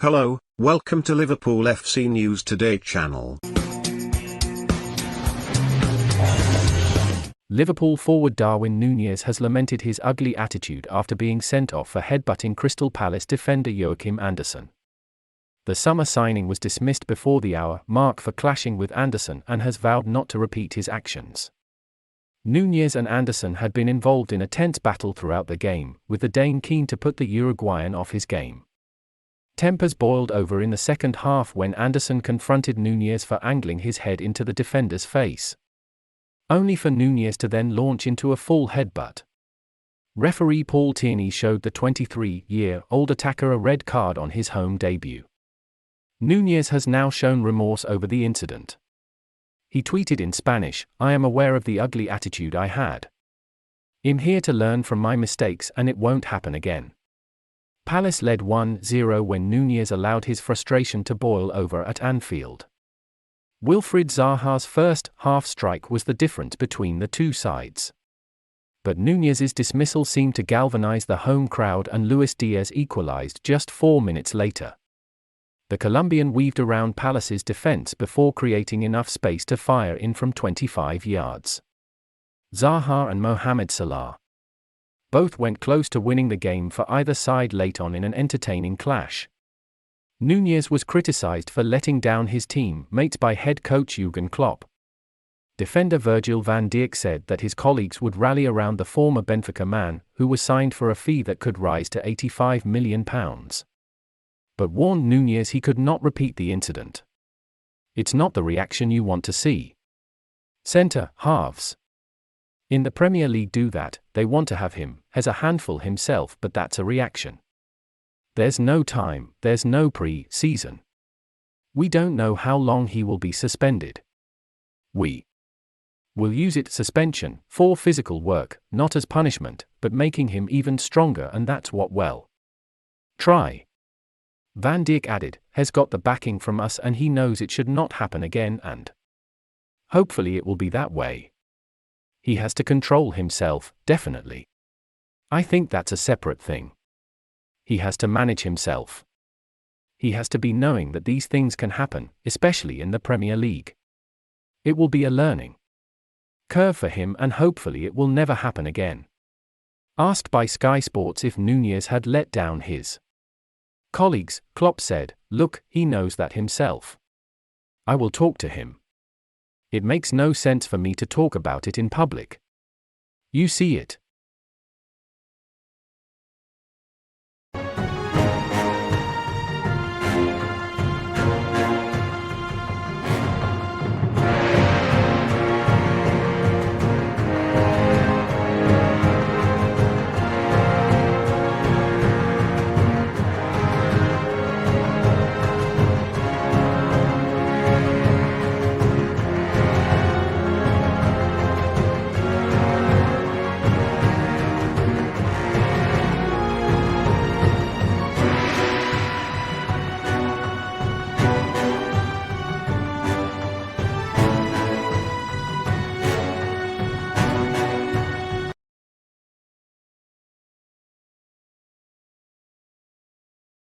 Hello, welcome to Liverpool FC News Today channel. Liverpool forward Darwin Nunez has lamented his ugly attitude after being sent off for headbutting Crystal Palace defender Joachim Andersen. The summer signing was dismissed before the hour mark for clashing with Andersen and has vowed not to repeat his actions. Nunez and Andersen had been involved in a tense battle throughout the game, with the Dane keen to put the Uruguayan off his game. Tempers boiled over in the second half when Andersen confronted Nunez for angling his head into the defender's face, only for Nunez to then launch into a full headbutt. Referee Paul Tierney showed the 23-year-old attacker a red card on his home debut. Nunez has now shown remorse over the incident. He tweeted in Spanish, "I am aware of the ugly attitude I had. I'm here to learn from my mistakes and it won't happen again." Palace led 1-0 when Nunez allowed his frustration to boil over at Anfield. Wilfried Zaha's first half strike was the difference between the two sides. But Nunez's dismissal seemed to galvanize the home crowd and Luis Diaz equalized just 4 minutes later. The Colombian weaved around Palace's defense before creating enough space to fire in from 25 yards. Zaha and Mohamed Salah both went close to winning the game for either side late on in an entertaining clash. Nunez was criticized for letting down his teammates by head coach Jurgen Klopp. Defender Virgil van Dijk said that his colleagues would rally around the former Benfica man, who was signed for a fee that could rise to £85 million. But warned Nunez he could not repeat the incident. "It's not the reaction you want to see. Centre-halves in the Premier League do that, they want to have him, has a handful himself, but that's a reaction. There's no time, there's no pre-season. We don't know how long he will be suspended. We will use it suspension for physical work, not as punishment, but making him even stronger, and that's what we'll try." Van Dijk added, "Has got the backing from us and he knows it should not happen again, and hopefully it will be that way. He has to control himself, definitely. I think that's a separate thing. He has to manage himself. He has to be knowing that these things can happen, especially in the Premier League. It will be a learning curve for him and hopefully it will never happen again." Asked by Sky Sports if Nunez had let down his colleagues, Klopp said, "Look, he knows that himself. I will talk to him. It makes no sense for me to talk about it in public. You see it.